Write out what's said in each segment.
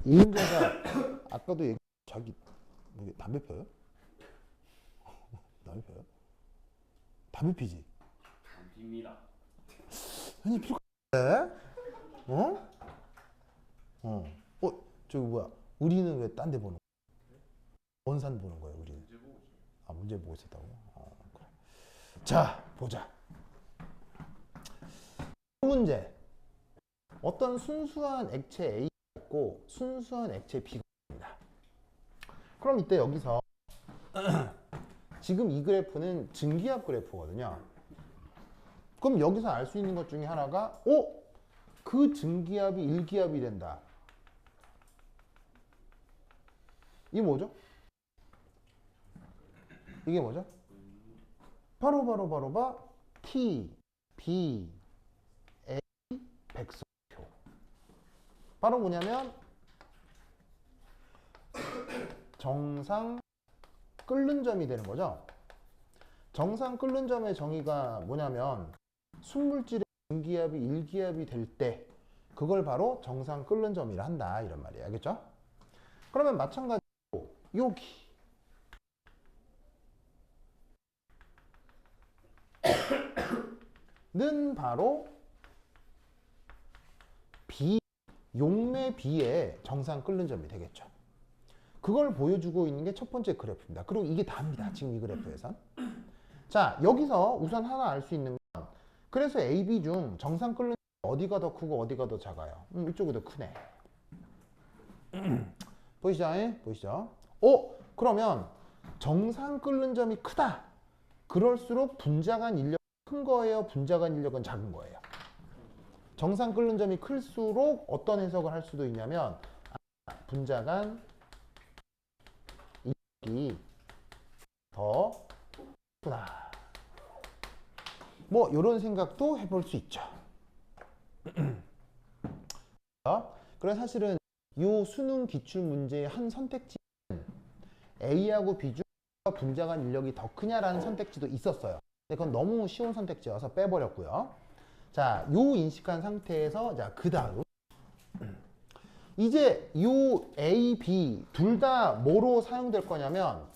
이은재가 아까도 자기 담배 펴요? 담배 펴요? 담배 피지? 안 핍니다. 아니 필요 없네. 어? 저기 뭐야? 우리는 왜 딴 데 보는 거야? 원산 보는 거야 우리는. 문제 보고 있어요. 아 문제 보고 있었다고? 그래. 자 보자. 문제. 어떤 순수한 액체 A가 있고 순수한 액체 B가 있습니다. 그럼 이때 여기서 지금 이 그래프는 증기압 그래프거든요. 그럼 여기서 알 수 있는 것 중에 하나가 그 증기압이 일기압이 된다. 이게 뭐죠? 이게 뭐죠? 바로 T, B, A 백석표. 바로 뭐냐면 정상 끓는 점이 되는 거죠. 정상 끓는 점의 정의가 뭐냐면 순물질의 증기압이 일기압이 될 때 그걸 바로 정상 끓는 점이라 한다 이런 말이에요. 알겠죠? 그러면 마찬가지로 여기는 바로 B, 용매 B의 정상 끓는 점이 되겠죠. 그걸 보여주고 있는 게 첫 번째 그래프입니다. 그리고 이게 답니다. 지금 이 그래프에선. 자, 여기서 우선 하나 알 수 있는 건 그래서 A, B 중 정상 끓는 어디가 더 크고 어디가 더 작아요? 이쪽이 더 크네. 보이시죠? 보이시죠? 그러면 정상 끓는 점이 크다. 그럴수록 분자간 인력이 큰 거예요? 분자간 인력은 작은 거예요? 정상 끓는 점이 클수록 어떤 해석을 할 수도 있냐면 분자간 인력이 더 크구나. 뭐 이런 생각도 해볼 수 있죠. 그래서 사실은 이 수능 기출 문제의 한 선택지는 A하고 B 중 분자간 인력이 더 크냐라는 선택지도 있었어요. 근데 그건 너무 쉬운 선택지여서 빼버렸고요. 자, 요 인식한 상태에서 자, 그 다음 이제 요 A, B 둘 다 뭐로 사용될 거냐면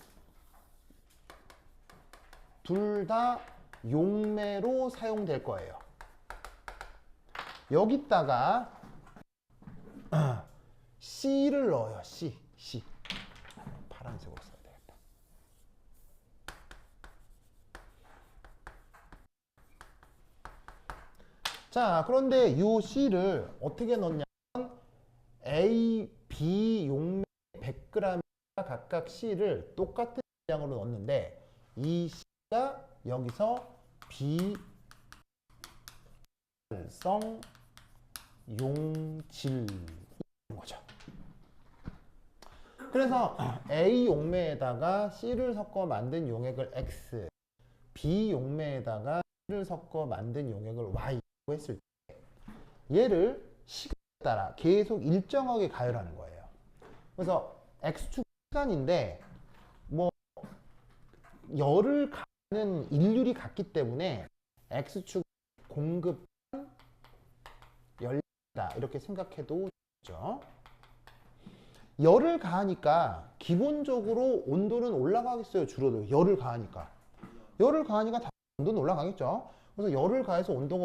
둘 다 용매로 사용될 거예요. 여기다가 C를 넣어요. C. 파란색으로 써야 되겠다. 자, 그런데 이 C를 어떻게 넣냐면 A, B 용매 100g에 각각 C를 똑같은 양으로 넣었는데 이 C가 여기서 비활성 용질인 거죠. 그래서 A 용매에다가 C를 섞어 만든 용액을 X, B 용매에다가 C를 섞어 만든 용액을 Y라고 했을 때 얘를 시간에 따라 계속 일정하게 가열하는 거예요. 그래서 X축 시간인데 뭐 열을 가는 일률이 같기 때문에 X축 공급한 열이다 이렇게 생각해도 되죠. 열을 가하니까 기본적으로 온도는 올라가겠어요? 줄어들어요? 열을 가하니까 다 온도는 올라가겠죠. 그래서 열을 가해서 온도가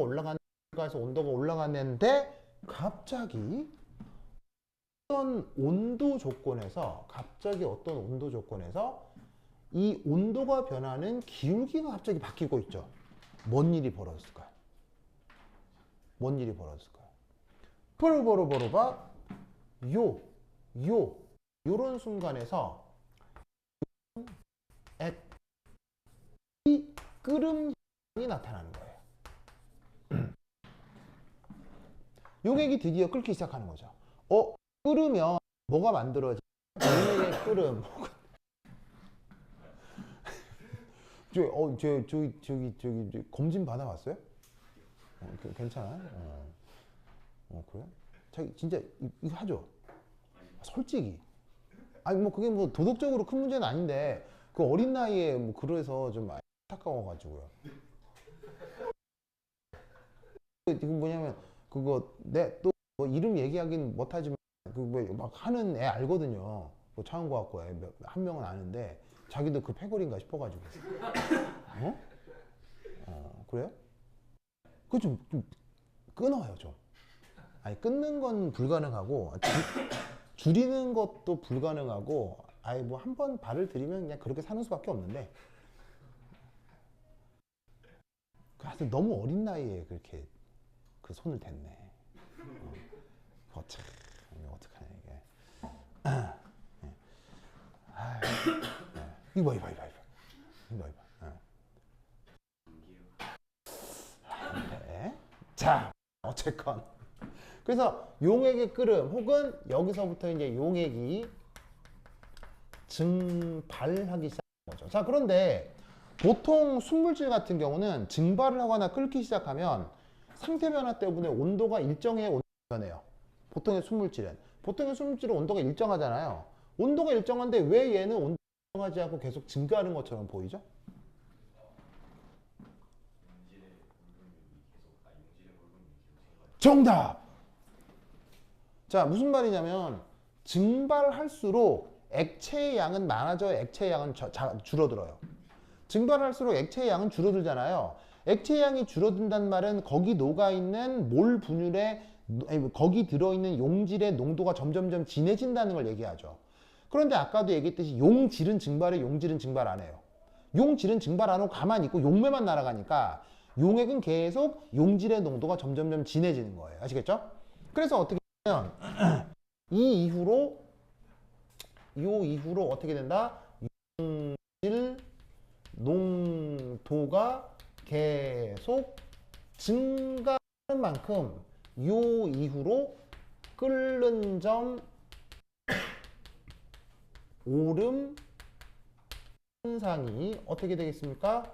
올라갔는데 갑자기 어떤 온도 조건에서 이 온도가 변하는 기울기가 갑자기 바뀌고 있죠. 뭔 일이 벌어졌을까요? 바로 요런 순간에서 이 끓음 현상이 나타나는 거예요. 용액이 드디어 끓기 시작하는 거죠. 끓으면 뭐가 만들어져? 용액의 끓음. 저기 검진 받아봤어요? 괜찮아요? 그래? 자기 진짜 이거 하죠? 솔직히. 아니 뭐 그게 뭐 도덕적으로 큰 문제는 아닌데 그 어린 나이에 뭐 그래서 좀 안타까워가지고요. 지금 뭐냐면 그거 내 또 뭐 이름 얘기하긴 못하지만 그막 하는 애 알거든요. 뭐 차원과학과에 한 명은 아는데 자기도 그 패거리인가 싶어가지고. 어? 그래요? 그거 좀 끊어요 좀. 아니 끊는 건 불가능하고 줄이는 것도 불가능하고 아예 뭐 한 번 발을 들이면 그냥 그렇게 사는 수밖에 없는데 하여튼 너무 어린 나이에 그렇게 그 손을 댔네. 참 이거 어떡하냐 이게. 아유, 이거 봐. 네. 자, 어쨌건 그래서 용액의 끓음 혹은 여기서부터 이제 용액이 증발하기 시작한 거죠. 자, 그런데 보통 순물질 같은 경우는 증발을 하거나 끓기 시작하면 상태 변화 때문에 온도가 일정해 변해요. 보통의 순물질은 온도가 일정하잖아요. 온도가 일정한데 왜 얘는 온도가 일정하지 않고 계속 증가하는 것처럼 보이죠? 정답! 자, 무슨 말이냐면 증발할수록 액체의 양은 많아져요. 액체의 양은 줄어들어요. 증발할수록 액체의 양은 줄어들잖아요. 액체의 양이 줄어든다는 말은 거기 녹아있는 몰 분율에 거기 들어있는 용질의 농도가 점점점 진해진다는 걸 얘기하죠. 그런데 아까도 얘기했듯이 용질은 증발해, 용질은 증발 안 해요. 용질은 증발 안 하고 가만히 있고 용매만 날아가니까 용액은 계속 용질의 농도가 점점점 진해지는 거예요. 아시겠죠? 그래서 어떻게 하면 이 이후로 어떻게 된다? 용질 농도가 계속 증가하는 만큼 요 이후로 끓는 점 오름 현상이 어떻게 되겠습니까?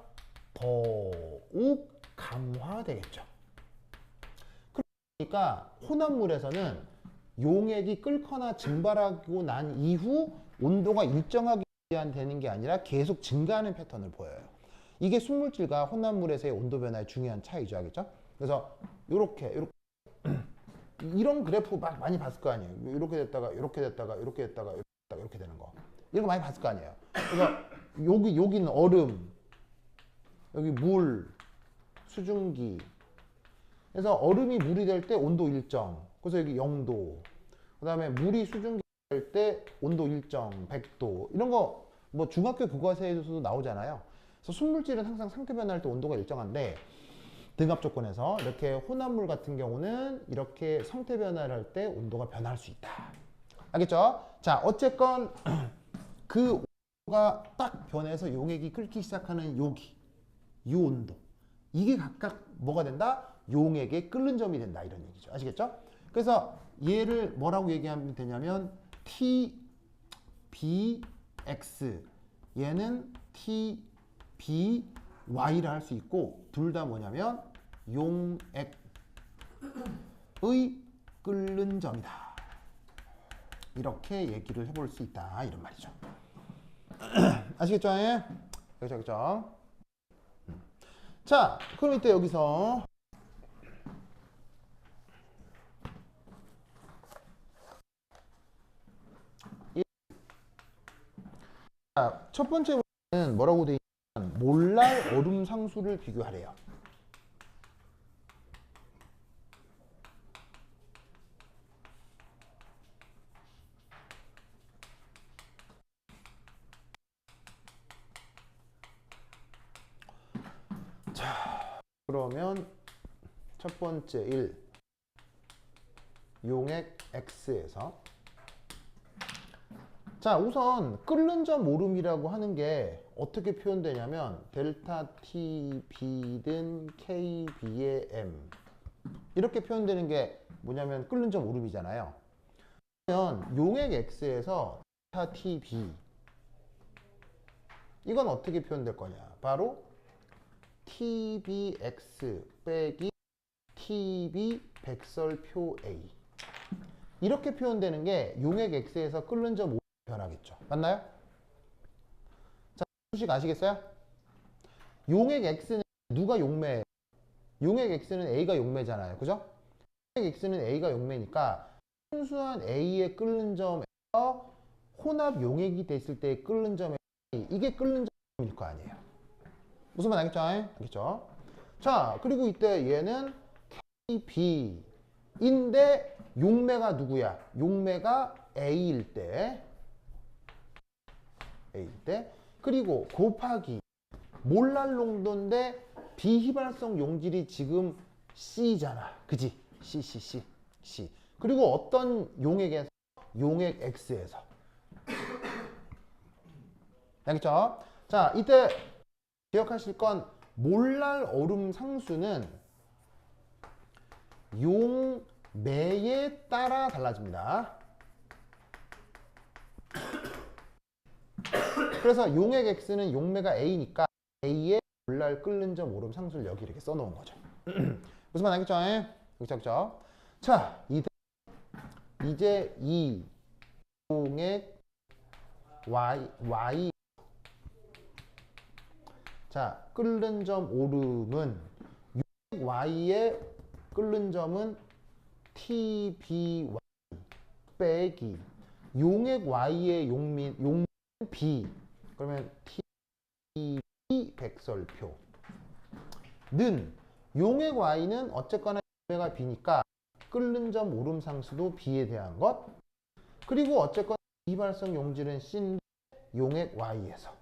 더욱 강화되겠죠. 그러니까 혼합물에서는 용액이 끓거나 증발하고 난 이후 온도가 일정하게 되는 게 아니라 계속 증가하는 패턴을 보여요. 이게 순물질과 혼합물에서의 온도 변화의 중요한 차이죠. 알겠죠? 그래서 이렇게 이런 그래프 많이 봤을 거 아니에요. 이렇게 됐다가 이렇게 됐다가 이렇게 됐다가 이렇게 되는 거. 이런 거 많이 봤을 거 아니에요. 그래서 여기는 얼음, 여기 물, 수증기. 그래서 얼음이 물이 될 때 온도 일정. 그래서 여기 0도. 그다음에 물이 수증기 될 때 온도 일정, 100도. 이런 거 뭐 중학교 교과서에서도 나오잖아요. 그래서 순물질은 항상 상태 변화할 때 온도가 일정한데 등압 조건에서 이렇게 혼합물 같은 경우는 이렇게 상태 변화를 할 때 온도가 변할 수 있다. 알겠죠? 자, 어쨌건 그 온도가 딱 변해서 용액이 끓기 시작하는 이 온도. 이게 각각 뭐가 된다? 용액의 끓는 점이 된다. 이런 얘기죠. 아시겠죠? 그래서 얘를 뭐라고 얘기하면 되냐면 TBX 얘는 TBY를 할 수 있고 둘 다 뭐냐면 용액의 끓는 점이다. 이렇게 얘기를 해볼 수 있다. 이런 말이죠. 아시겠죠? 예? 그렇죠? 자, 그럼 이때 여기서 자, 첫 번째 문제는 뭐라고 되어 있냐면 몰랄 얼음 상수를 비교하래요. 자, 그러면 첫 번째 1 용액 X에서 자, 우선 끓는 점 오름이라고 하는 게 어떻게 표현되냐면 델타 TB든 KB의 M 이렇게 표현되는 게 뭐냐면 끓는 점 오름이잖아요. 그러면 용액 X에서 델타 TB 이건 어떻게 표현될 거냐? 바로 TBX 빼기 TB 백설표 A 이렇게 표현되는 게 용액 X에서 끓는 점 오름 변하겠죠. 맞나요? 자, 수식 아시겠어요? 용액 X는 누가 용매예요? 용액 X는 A가 용매잖아요. 그죠? 용액 X는 A가 용매니까 순수한 A의 끓는 점에서 혼합 용액이 됐을 때 끓는 점의 이게 끓는 점일 거 아니에요. 무슨 말 알겠죠? 알겠죠? 자, 그리고 이때 얘는 KB인데 용매가 누구야? 용매가 A일 때 그리고 곱하기 몰랄 농도인데 비휘발성 용질이 지금 C잖아. 그지? C. 그리고 어떤 용액에서? 용액 X에서. 알겠죠? 자, 이때 기억하실 건 몰랄 얼음 상수는 용매에 따라 달라집니다. 그래서 용액 X는 용매가 A니까 A의 몰랄 끓는 점 오름 상수를 여기 이렇게 써놓은 거죠. 무슨 말 알겠죠? 그렇죠? 자, 이제 이 용액 Y 자, 끓는 점 오름은 용액 Y의 끓는 점은 TBY 빼기 용액 Y의 용민 B 그러면 TB 백설표는 용액 Y는 어쨌거나 용매가 B니까 끓는 점 오름 상수도 B에 대한 것 그리고 어쨌거나 비발성 용질은 C인데 용액 Y에서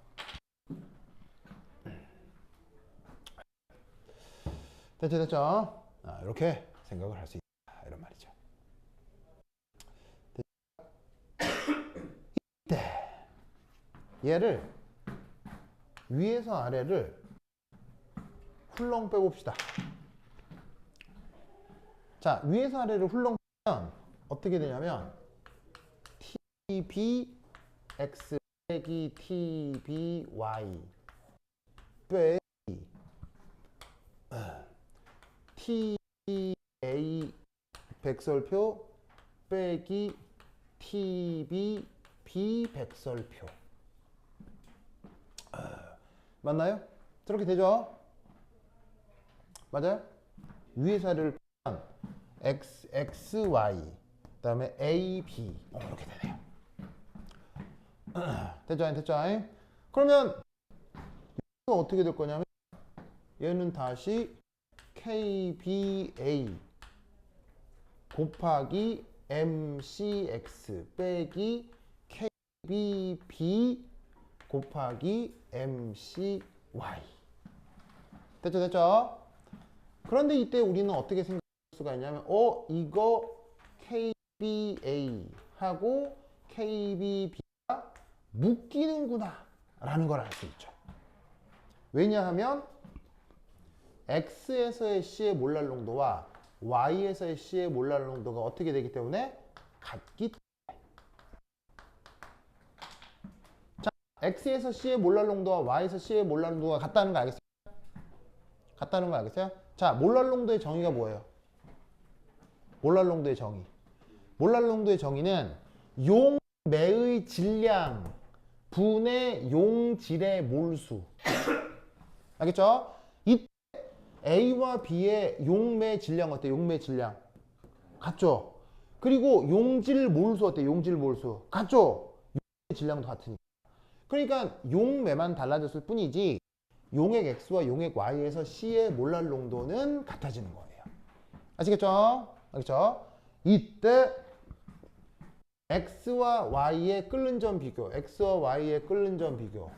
됐죠? 이렇게 생각을 할 수 있다 이런 말이죠. 이때 얘를 위에서 아래를 훌렁 빼봅시다. 자, 위에서 아래를 훌렁 빼면 어떻게 되냐면 TBX 빼기 TBY 빼기 TA 백설표 빼기 TBB 백설표 맞나요? 저렇게 되죠? 맞아요? 위에서 아래를 빼면 XY 그 다음에 AB 이렇게 되네요. 됐죠? 그러면 이거 어떻게 될 거냐면 얘는 다시 KBA 곱하기 MCX 빼기 KBB 곱하기 MCY 됐죠? 그런데 이때 우리는 어떻게 생각할 수가 있냐면 이거 KBA 하고 KBB가 묶이는구나 라는 걸 알 수 있죠. 왜냐하면 X에서의 C의 몰랄 농도와 Y에서의 C의 몰랄 농도가 어떻게 되기 때문에 같기 때문에. 자, X에서 C의 몰랄 농도와 Y에서 C의 몰랄 농도가 같다는 거 알겠어요? 같다는 거 알겠어요? 자, 몰랄 농도의 정의가 뭐예요? 몰랄 농도의 정의. 몰랄 농도의 정의는 용매의 질량 분의 용질의 몰수. 알겠죠? 이 A와 B의 용매 질량 어때? 용매 질량 같죠? 그리고 용질 몰수 어때? 용질 몰수 같죠? 용매 질량도 같으니까. 그러니까 용매만 달라졌을 뿐이지 용액 X와 용액 Y에서 C의 몰랄 농도는 같아지는 거예요. 아시겠죠? 알겠죠? 이때 X와 Y의 끓는 점 비교, X와 Y의 끓는 점 비교.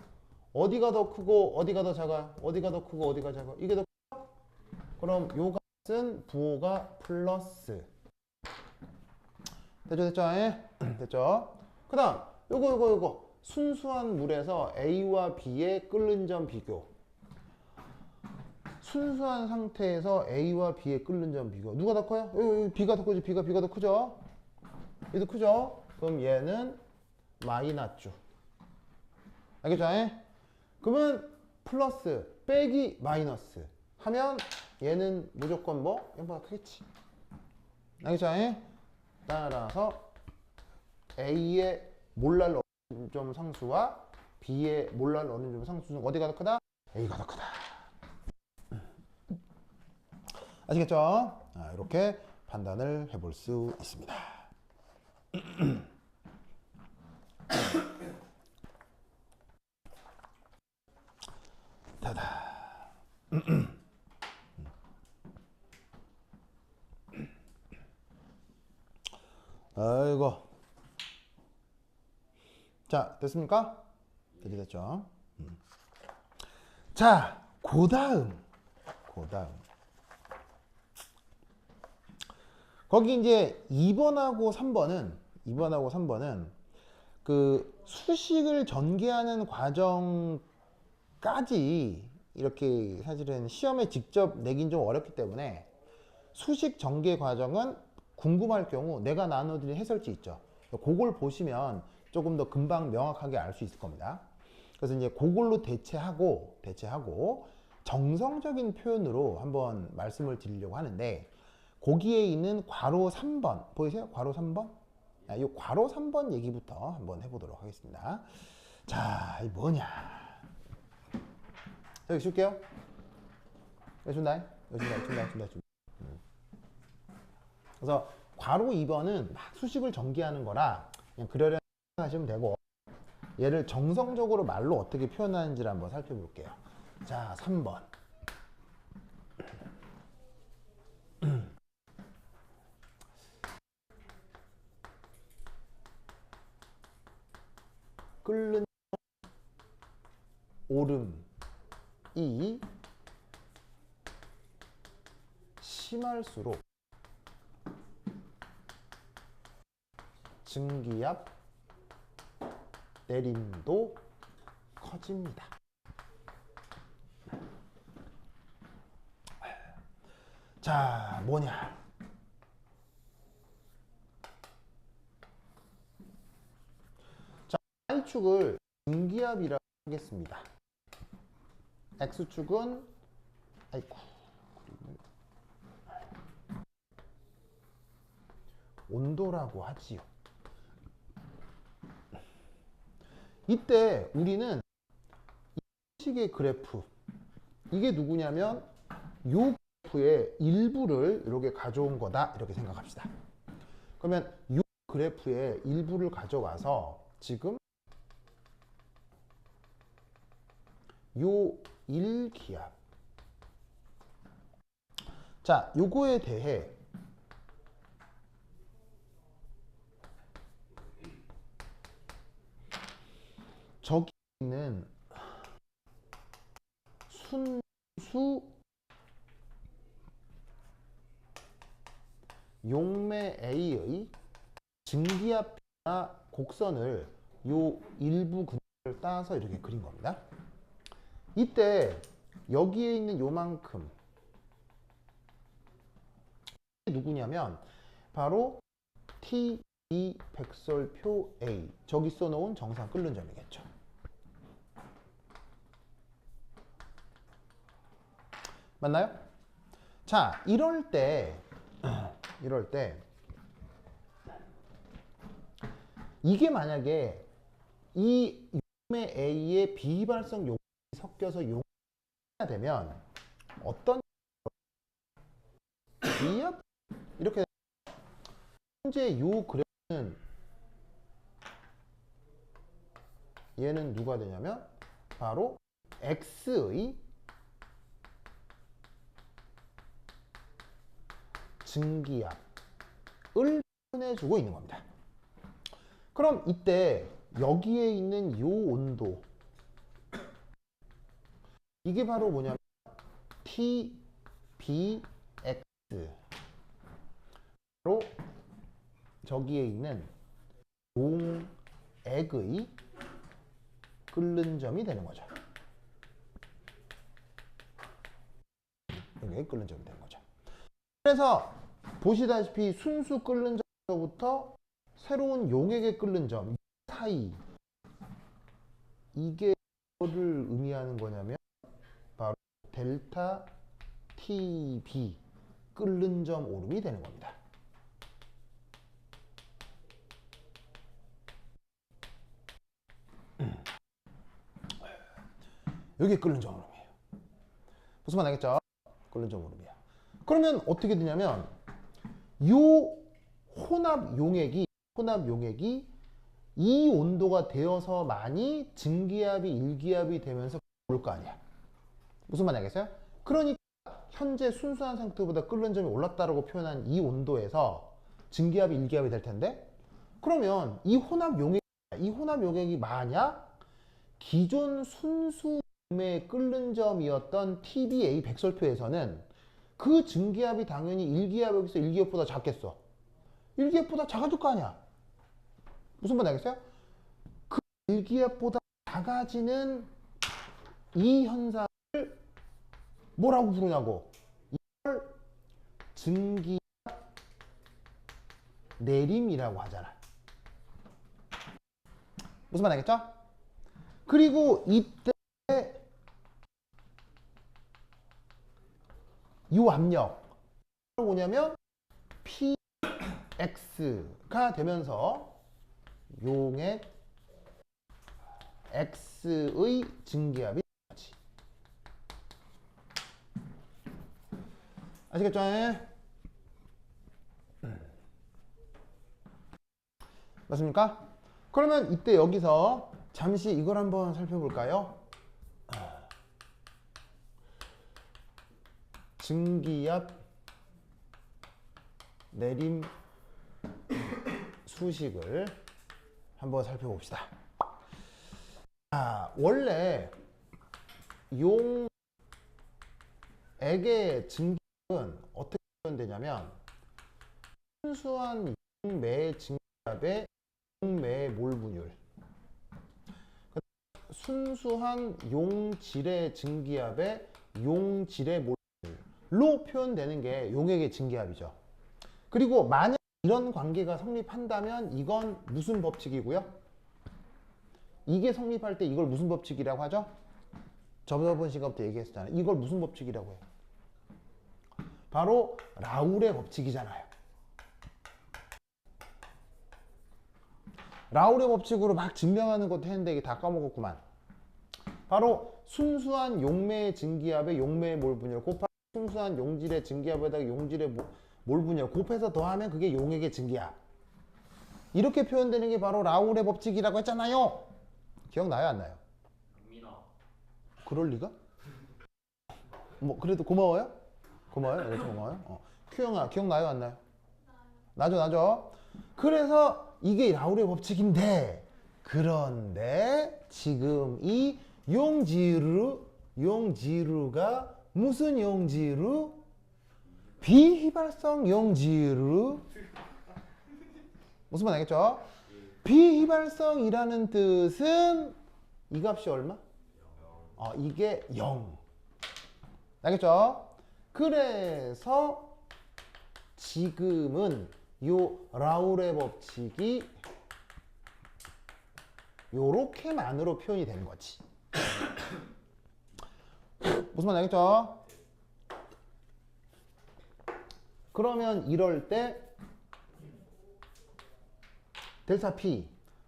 어디가 더 크고 어디가 더 작아? 어디가 더 크고 어디가 작아? 이게 더 크죠? 그럼 요 값은 부호가 플러스. 됐죠? 됐죠? 그 다음 요거 순수한 물에서 A와 B의 끓는 점 비교. 순수한 상태에서 A와 B의 끓는 점 비교. 누가 더 커요? B가 더 크지? B가 더 크죠? 얘도 크죠? 그럼 얘는 마이너스. 알겠죠? 그러면 플러스 빼기 마이너스 하면 얘는 무조건 뭐? 얘보다 크겠지. 알겠죠? 따라서 A의 몰랄 어느 점 상수와 B의 몰랄 어느 점 상수 중 어디가 더 크다? A가 더 크다. 아시겠죠? 이렇게 판단을 해볼 수 있습니다. 다다. 아이고. 자, 됐습니까? 됐죠? 자, 고다음. 거기 이제 2번하고 3번은 그 수식을 전개하는 과정까지 이렇게 사실은 시험에 직접 내긴 좀 어렵기 때문에 수식 전개 과정은 궁금할 경우 내가 나눠드린 해설지 있죠. 그걸 보시면 조금 더 금방 명확하게 알 수 있을 겁니다. 그래서 이제 그걸로 대체하고 정성적인 표현으로 한번 말씀을 드리려고 하는데, 거기에 있는 괄호 3번 보이세요? 괄호 3번? 이 괄호 3번 얘기부터 한번 해보도록 하겠습니다. 자, 이 뭐냐? 여기 줄게요. 여기 준다. 그래서 괄호 2번은 막 수식을 전개하는 거라 그냥 그러려니 하시면 되고, 얘를 정성적으로 말로 어떻게 표현하는지를 한번 살펴볼게요. 자, 3번. 끓는 오름이 심할수록 증기압 내림도 커집니다. 자, 뭐냐? 자, Y축을 증기압이라고 하겠습니다. X축은 온도라고 하지요. 이때 우리는 이 식의 그래프, 이게 누구냐면 요 그래프의 일부를 이렇게 가져온 거다, 이렇게 생각합시다. 그러면 요 그래프의 일부를 가져와서 지금 요 1기압, 자, 요거에 대해 저기 있는 순수 용매 A의 증기압이나 곡선을 요 일부 근을 따서 이렇게 그린 겁니다. 이때 여기에 있는 요만큼 누구냐면 바로 T, B 백설표 A, 저기 써놓은 정상 끓는 점이겠죠. 맞나요? 자, 이럴 때 이게 만약에 이 용매 A의 비발성 용이 섞여서 용해야 되면 어떤 B압 이렇게, 현재 요 그래프는 얘는 누가 되냐면 바로 X의 증기압을 표현해주고 있는 겁니다. 그럼 이때 여기에 있는 요 온도, 이게 바로 뭐냐면 T, B, X, 바로 저기에 있는 용액의 끓는 점이 되는 거죠. 용액의 끓는 점이 되는 거죠. 그래서 보시다시피 순수 끓는 점부터 새로운 용액의 끓는 점 사이, 이게 뭐를 의미하는 거냐면 바로 델타 TB 끓는 점 오름이 되는 겁니다. 여기 끓는 점 오름이에요. 무슨 말 알겠죠? 끓는 점 오름이야. 그러면 어떻게 되냐면 요 혼합 용액이 혼합 용액이 이 온도가 되어서만이 증기압이 일기압이 되면서 올 거 아니야. 무슨 말인지 알겠어요? 그러니까 현재 순수한 상태보다 끓는 점이 올랐다라고 표현한 이 온도에서 증기압이 일기압이 될 텐데, 그러면 이 혼합 용액이 만약 기존 순수 용매의 끓는 점이었던 TBA 백설표에서는 그 증기압이 당연히 일기압에서 일기압보다 작겠어. 일기압보다 작아질 거 아니야. 무슨 말인지 알겠어요? 그 일기압보다 작아지는 이 현상을 뭐라고 부르냐고. 이걸 증기압 내림이라고 하잖아. 무슨 말 알겠죠? 그리고 이때 이 압력 뭐냐면 PX가 되면서 용액 X의 증기압이 되지. 아시겠죠? 맞습니까? 그러면 이때 여기서 잠시 이걸 한번 살펴볼까요? 증기압 내림 수식을 한번 살펴봅시다. 원래 용액의 증기압은 어떻게 표현되냐면 순수한 용매 증기압의 용매 몰 분율, 순수한 용질의 증기압의 용질의 몰 분율로 표현되는 게 용액의 증기압이죠. 그리고 만약 이런 관계가 성립한다면 이건 무슨 법칙이고요? 이게 성립할 때 이걸 무슨 법칙이라고 하죠? 저번 시간부터 얘기했었잖아요. 이걸 무슨 법칙이라고 해요? 바로 라울의 법칙이잖아요. 라울의 법칙으로 막 증명하는 것도 했는데 이게 다 까먹었구만. 바로 순수한 용매의 증기압의 용매의 몰 분율 곱하기 순수한 용질의 증기압에다가 용질의 몰 분율 곱해서 더하면 그게 용액의 증기압. 이렇게 표현되는 게 바로 라울의 법칙이라고 했잖아요. 기억나요, 안 나요? 그럴 리가? 뭐 그래도 고마워요? 고마워요? 이거 좀 고마워요? 큐영아 기억나요, 안 나요? 나죠. 그래서 이게 라울의 법칙인데, 그런데 지금 이 용지르가 무슨 용지르? 비휘발성 용지르. 무슨 말 알겠죠? 비휘발성이라는 뜻은 이 값이 얼마? 이게 0. 알겠죠? 그래서 지금은 요 라울의 법칙이 요렇게만으로 표현이 되는 거지. 무슨 말 알겠죠? 그러면 이럴 때 델타 P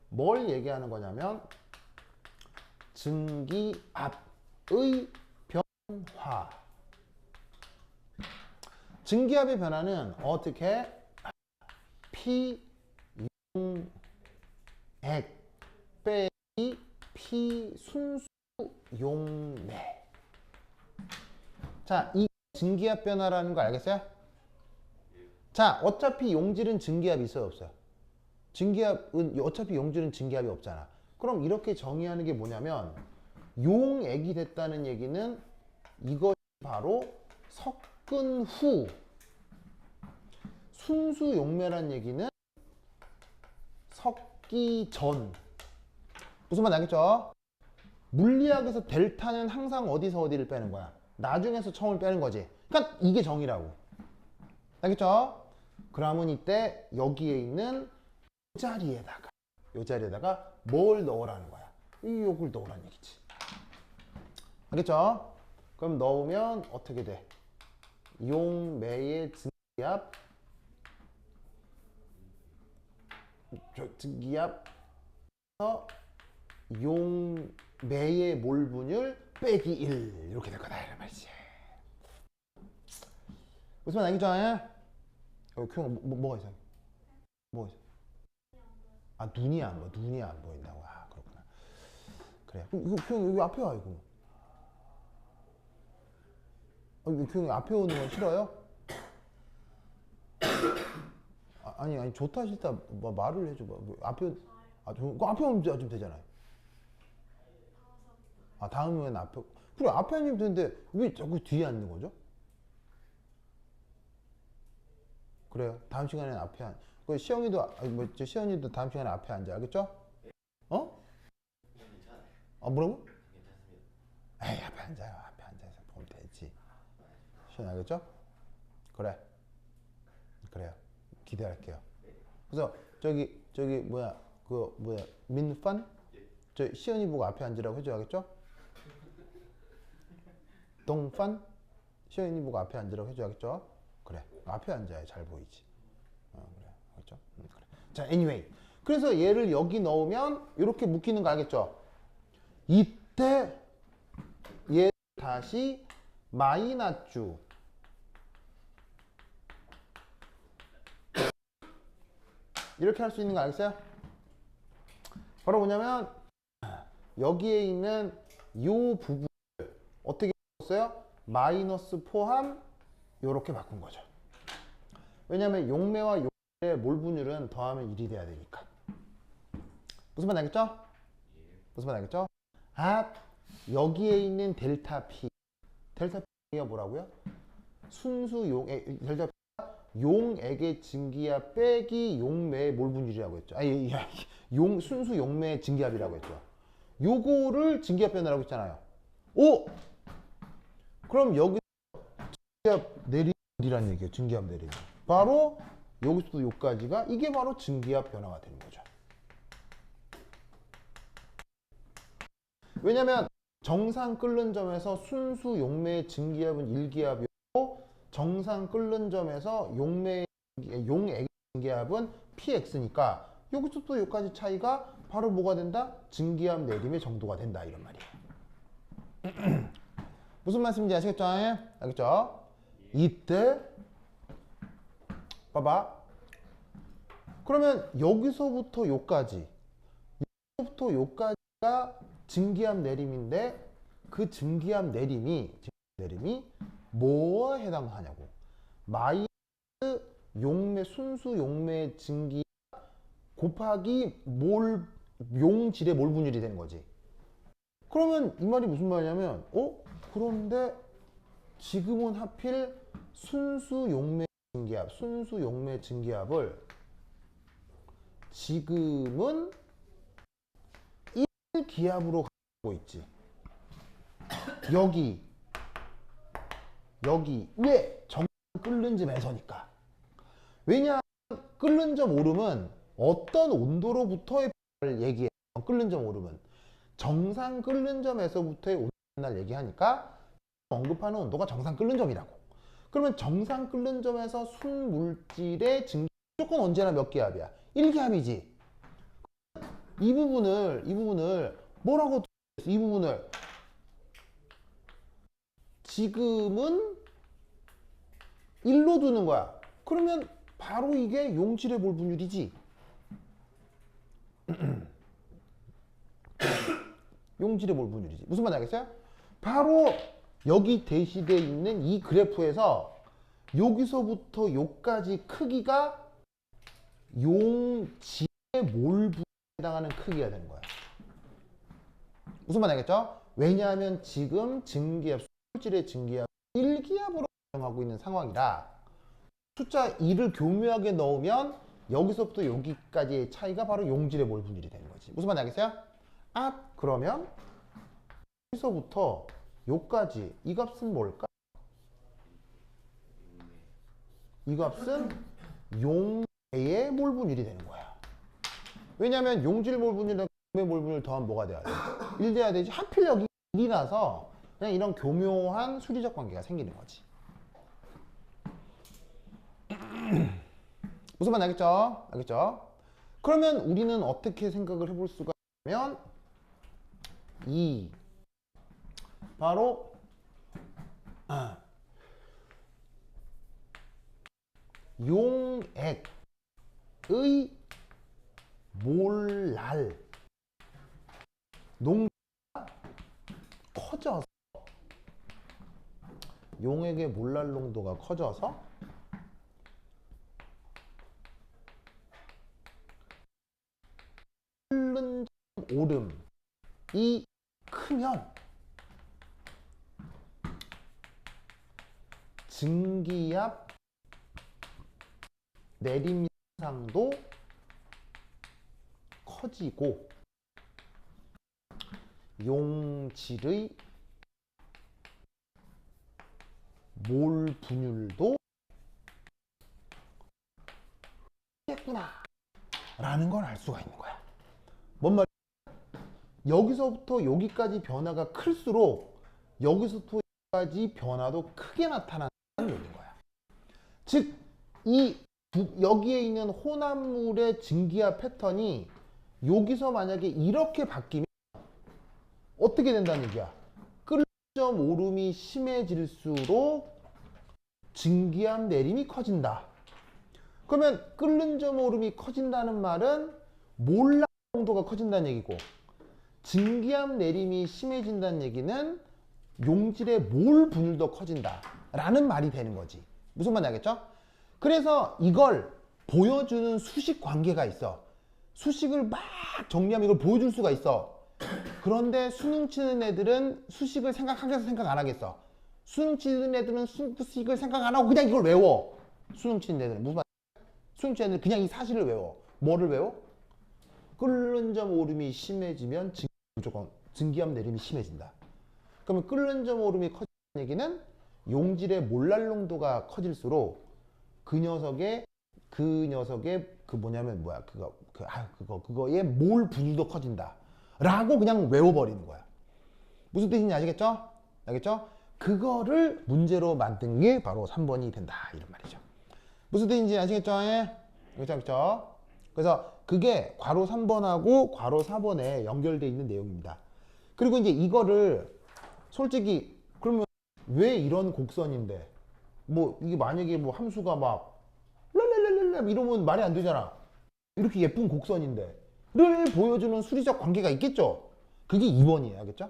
뭘 얘기하는 거냐면 증기압의 변화. 증기압의 변화는 어떻게? P 용액 빼기 P 순수 용매. 자, 이 증기압 변화라는 거 알겠어요? 자, 어차피 용질은 증기압이 있어요, 없어요? 증기압은 어차피 용질은 증기압이 없잖아. 그럼 이렇게 정의하는 게 뭐냐면 용액이 됐다는 얘기는 이것이 바로 섞은 후, 순수 용매란 얘기는 섞기 전. 무슨 말 알겠죠? 물리학에서 델타는 항상 어디서 어디를 빼는 거야? 나중에서 처음을 빼는 거지. 그러니까 이게 정의라고. 알겠죠? 그러면 이때 여기에 있는 이 자리에다가 뭘 넣으라는 거야? 요걸 넣으라는 얘기지. 알겠죠? 그럼 넣으면 어떻게 돼? 용매의 증기압 용매의 몰 분율 빼기 1 이렇게 될 거다 이런 말이지. 무슨 말 알겠죠? 큐 뭐가 있어요? 뭐가 있어요? 아, 눈이 안 보인다고. 아, 그렇구나. 그래. 이거 그냥 여기 앞에 와, 이거. 이거 그냥 앞에 오는 건 싫어요? 아니, 좋다, 싫다. 뭐 말을 해줘봐. 뭐 앞에, 그 앞에 오면 좀 되잖아요. 아, 다음엔 앞에. 그래, 앞에 앉으면 되는데, 왜 자꾸 뒤에 앉는 거죠? 그래요. 다음 시간에는 앞에 그 시영이도, 시연이도 다음 시간에 앞에 앉아. 알겠죠? 어? 뭐라고? 에이, 앞에 앉아요. 앞에 앉아서 보면 되지. 시연 알겠죠? 그래. 그래요. 기대할게요. 그래서 민펀? 저 시연이 보고 앞에 앉으라고 해줘야겠죠? 동펀? 시연이 보고 앞에 앉으라고 해줘야겠죠? 그래. 앞에 앉아야 잘 보이지. 그래. 알겠죠? 그래. 자, anyway. 그래서 얘를 여기 넣으면 이렇게 묶이는 거 알겠죠? 이때 얘 다시 마이너스 이렇게 할 수 있는 거 알겠어요? 바로 뭐냐면 여기에 있는 요 부분을 어떻게 바꿨어요? 마이너스 포함 요렇게 바꾼 거죠. 왜냐면 용매와 용매의 몰분율은 더하면 1이 돼야 되니까. 무슨 말 알겠죠? 무슨 말 알겠죠? 여기에 있는 델타 P. 델타 P가 뭐라고요? 순수 델타 용액의 증기압 빼기 용매의 몰분율이라고 했죠. 순수 용매의 증기압이라고 했죠. 요거를 증기압 변화라고 했잖아요. 그럼 여기 증기압 내림이라는 얘기예요. 증기압 내림. 바로 여기서도 여기까지가 이게 바로 증기압 변화가 되는 거죠. 왜냐면 정상 끓는 점에서 순수 용매의 증기압은 1기압이고 정상 끓는 점에서 용액의 증기압은 px니까 여기서부터 여기까지 차이가 바로 뭐가 된다? 증기압 내림의 정도가 된다 이런 말이에요. 무슨 말씀인지 아시겠죠? 알겠죠? 이때 봐봐. 그러면 여기서부터 여기까지가 증기압 내림인데 그 증기압 내림이 뭐에 해당하냐고. 마이너스 순수 용매 증기압 곱하기 용질의 몰분율이 되는 거지. 그러면 이 말이 무슨 말이냐면 그런데 지금은 하필 순수 용매 증기압을 지금은 1기압으로 가고 있지. 여기 왜? 정상 끓는 점에서니까. 왜냐 끓는 점 오름은 어떤 온도로부터의 얘기해. 끓는 점 오름은 정상 끓는 점에서부터의 온도를 얘기하니까 언급하는 온도가 정상 끓는 점이라고. 그러면 정상 끓는 점에서 순물질의 증기 무조건 언제나 몇 기압이야? 1기압이지. 이 부분을 뭐라고 이 부분을 지금은 1로 두는 거야. 그러면 바로 이게 용질의 몰분율이지. 용질의 몰분율이지. 무슨 말인지 알겠어요? 바로 여기 대시되어 있는 이 그래프에서 여기서부터 여기까지 크기가 용질의 몰분율에 해당하는 크기가 되는 거야. 무슨 말인지 알겠죠? 왜냐하면 지금 물질의 증기압 1기압으로 사용하고 있는 상황이라 숫자 2를 교묘하게 넣으면 여기서부터 여기까지의 차이가 바로 용질의 몰분율이 되는 거지. 무슨 말인지 알겠어요? 그러면 여기서부터 여기까지 이 값은 뭘까? 이 값은 용매의 몰분율이 되는 거야. 왜냐하면 용질 몰분율이랑 용매 몰분율 더하면 뭐가 돼야 돼? 1 돼야 되지. 하필 여기 1이 나서 그냥 이런 교묘한 수리적 관계가 생기는 거지. 무슨 말 알겠죠? 알겠죠? 그러면 우리는 어떻게 생각을 해볼 수가 있냐면 바로 용액의 몰랄 농도가 커져서 용액의 몰랄 농도가 커져서 끓는 오름이 크면 증기압 내림 현상도 커지고 용질의 몰 분율도 했구나 라는 걸 알 수가 있는 거야. 뭔 말이야? 여기서부터 여기까지 변화가 클수록 여기서부터 여기까지 변화도 크게 나타나는 얘기인 거야. 즉, 여기에 있는 혼합물의 증기압 패턴이 여기서 만약에 이렇게 바뀌면 어떻게 된다는 얘기야? 끓는 점 오름이 심해질수록 증기압 내림이 커진다. 그러면 끓는 점 오름이 커진다는 말은 몰랄 농도가 커진다는 얘기고, 증기압 내림이 심해진다는 얘기는 용질의 몰 분율도 커진다 라는 말이 되는 거지. 무슨 말인지 알겠죠? 그래서 이걸 보여주는 수식 관계가 있어. 수식을 막 정리하면 이걸 보여줄 수가 있어. 그런데 수능 치는 애들은 수식을 생각하겠어, 생각 안 하겠어? 수능 치는 애들은 수식을 생각 안 하고 그냥 이걸 외워. 수능 치는 애들은 무슨 말? 수능 치는 애들은 그냥 이 사실을 외워. 뭐를 외워? 끓는 점 오름이 심해지면 무조건 증기압 내림이 심해진다. 그러면 끓는 점 오름이 커지는 얘기는 용질의 몰랄 농도가 커질수록 그 녀석의 그거의 몰 분율도 커진다 라고 그냥 외워버리는 거야. 무슨 뜻인지 아시겠죠? 알겠죠? 그거를 문제로 만든 게 바로 3번이 된다 이런 말이죠. 무슨 뜻인지 아시겠죠? 예? 알겠죠? 그래서 그게 괄호 3번하고 괄호 4번에 연결되어 있는 내용입니다. 그리고 이제 이거를 솔직히 그러면 왜 이런 곡선인데 뭐 이게 만약에 뭐 함수가 막 랄랄랄랄 이러면 말이 안 되잖아. 이렇게 예쁜 곡선인데 를 보여주는 수리적 관계가 있겠죠. 그게 2번이에요. 알겠죠?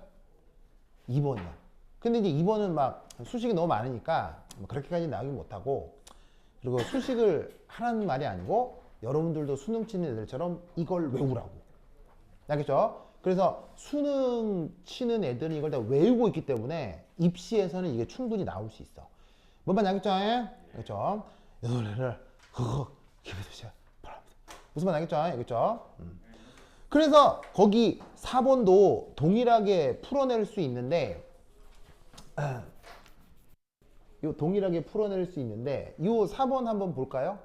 2번이야. 근데 이제 2번은 막 수식이 너무 많으니까 뭐 그렇게까지 나오긴 못하고, 그리고 수식을 하라는 말이 아니고 여러분들도 수능 치는 애들처럼 이걸 외우라고. 알겠죠? 그래서 수능 치는 애들은 이걸 다 외우고 있기 때문에 입시에서는 이게 충분히 나올 수 있어. 뭔 말인지 알겠죠? 알겠죠? 무슨 말 알겠죠? 알겠죠? 그래서 거기 4번도 동일하게 풀어낼 수 있는데 요 4번 한번 볼까요?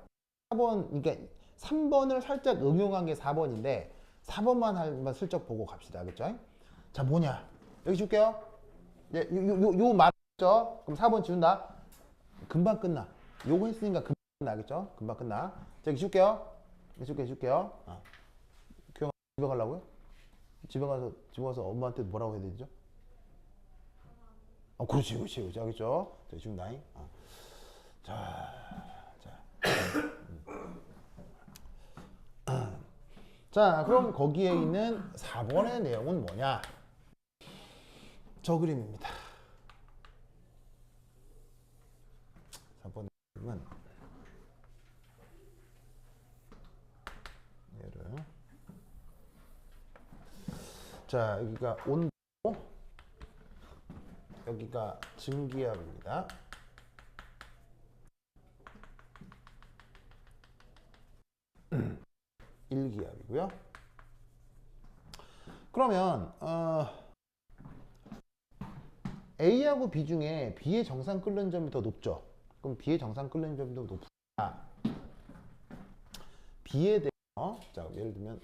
4번, 그러니까 3번을 살짝 응용한 게 4번인데 4번만 한번 슬쩍 보고 갑시다. 알겠죠? 자, 뭐냐? 여기 줄게요. 요 말이죠? 그럼 4번 지운다. 금방 끝나. 요거 했으니까 금방 끝나. 알겠죠? 금방 끝나. 자, 여기 줄게요. 줄게요. 교영아, 집에 가려고요? 집에 가서 엄마한테 뭐라고 해야 되죠? 그렇지. 알겠죠? 자, 지운다잉. 자, 그럼 거기에 있는 4번의 내용은 뭐냐? 저 그림입니다. 4번의 내용은 얘를, 자, 여기가 온도, 여기가 증기압입니다. 일기압이고요. 그러면 A하고 B 중에 B의 정상 끓는 점이 더 높죠. 그럼 B의 정상 끓는 점이 더 높다. B에 대해서, 자, 예를 들면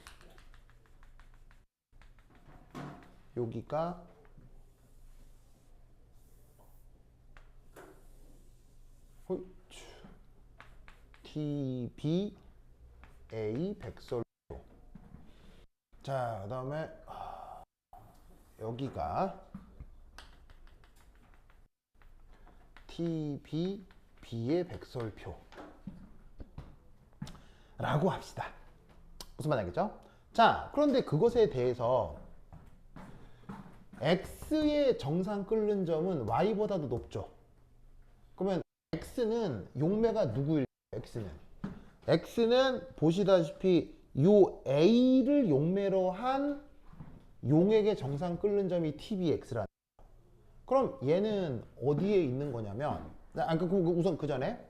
여기가 TB A 백설표. 자, 그 다음에 여기가 TB B의 백설표 라고 합시다. 무슨 말 알겠죠? 자, 그런데 그것에 대해서 x의 정상 끓는 점은 y보다도 높죠. 그러면 x는 용매가 누구일까요? x는 보시다시피 요 a를 용매로 한 용액의 정상 끓는 점이 tbx라는 거예요. 그럼 얘는 어디에 있는 거냐면 우선 그 전에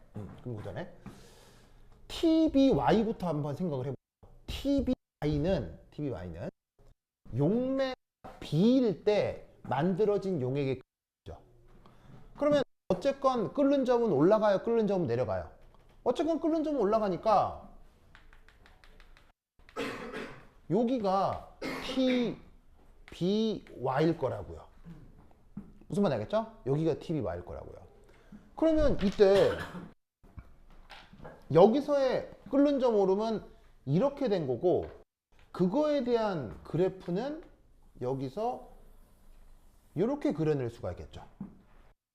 tby부터 한번 생각을 해보죠. tby는 용매 B일 때 만들어진 용액의 끓죠. 그러면 어쨌건 끓는 점은 올라가요, 끓는 점은 내려가요. 어쨌건 끓는 점은 올라가니까 여기가 TBY일 거라고요. 무슨 말인지 알겠죠? 여기가 TBY일 거라고요. 그러면 이때 여기서의 끓는 점 오름은 이렇게 된 거고, 그거에 대한 그래프는 여기서 이렇게 그려낼 수가 있겠죠.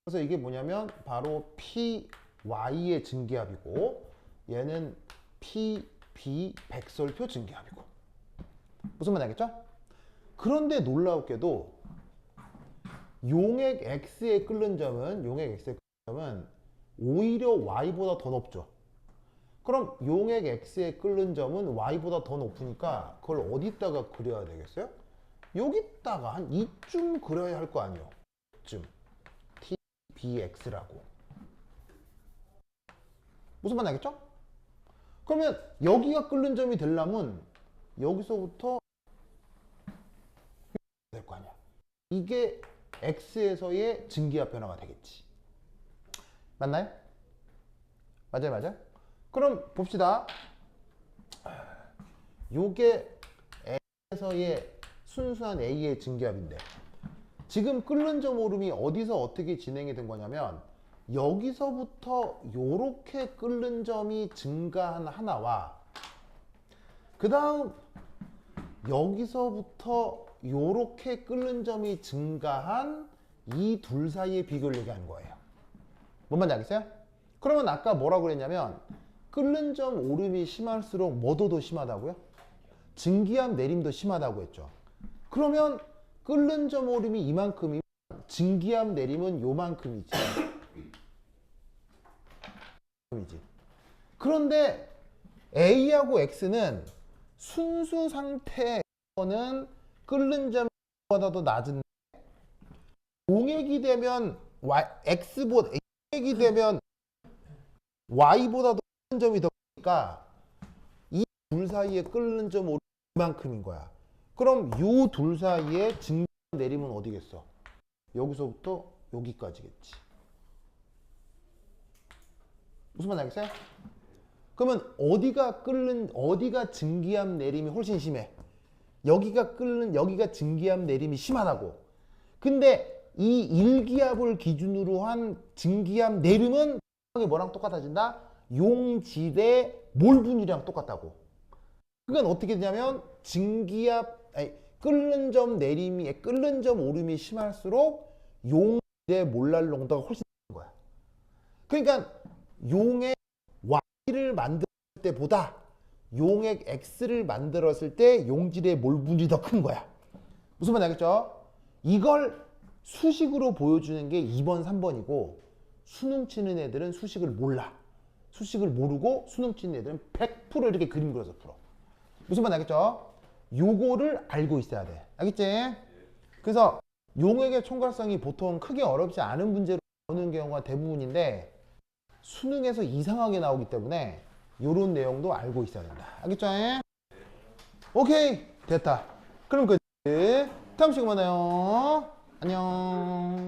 그래서 이게 뭐냐면 바로 PY의 증기압이고 얘는 PB 백설표 증기압이고. 무슨 말인지 알겠죠? 그런데 놀라웠게도 용액 X의 끓는 점은 오히려 Y보다 더 높죠. 그럼 용액 X의 끓는 점은 Y보다 더 높으니까 그걸 어디다가 그려야 되겠어요? 여기다가 한 이쯤 그려야 할 거 아니에요. 이쯤 TBX라고. 무슨 말인지 알겠죠? 그러면 여기가 끓는 점이 되려면 여기서부터 될 거 아니야. 이게 X에서의 증기압 변화가 되겠지. 맞나요? 맞아요. 그럼 봅시다. 요게 X에서의 순수한 A의 증기압인데 지금 끓는 점 오름이 어디서 어떻게 진행이 된 거냐면 여기서부터 요렇게 끓는 점이 증가한 하나와 그 다음 여기서부터 요렇게 끓는 점이 증가한 이 둘 사이의 비교를 얘기하는 거예요. 뭔 말인지 알겠어요? 그러면 아까 뭐라고 그랬냐면 끓는 점 오름이 심할수록 뭐도 더 심하다고요? 증기압 내림도 심하다고 했죠. 그러면 끓는 점 오름이 이만큼이면 증기압 내림은 요만큼이지. 그런데 A하고 X는 순수 상태에서는 끓는 점보다도 낮은데 용액이 되면 용액이 되면 Y보다도 끓는 점이 더 크니까 이 둘 사이에 끓는 점 오름이 이만큼인 거야. 그럼 요 둘 사이에 증기압 내림은 어디겠어? 여기서부터 여기까지겠지. 무슨 말인지 알겠어요? 그러면 어디가 증기압 내림이 훨씬 심해? 여기가 증기압 내림이 심하다고. 근데 이 일기압을 기준으로 한 증기압 내림은 뭐랑 똑같아진다? 용질의 몰 분율이랑 똑같다고. 그건 어떻게 되냐면 끓는 점 오름이 심할수록 용질의 몰랄 농도가 훨씬 높은 거야. 그러니까 용액 Y를 만들 때보다 용액 X를 만들었을 때 용질의 몰 분율이 더 큰 거야. 무슨 말인지 알겠죠? 이걸 수식으로 보여주는 게 2번, 3번이고 수능 치는 애들은 수식을 몰라. 수식을 모르고 수능 치는 애들은 100% 이렇게 그림 그려서 풀어. 무슨 말인지 알겠죠? 요거를 알고 있어야 돼. 알겠지? 그래서 용액의 총괄성이 보통 크게 어렵지 않은 문제로 나오는 경우가 대부분인데 수능에서 이상하게 나오기 때문에 요런 내용도 알고 있어야 된다. 알겠죠? 오케이, 됐다. 그럼 다음 시간에 만나요. 안녕.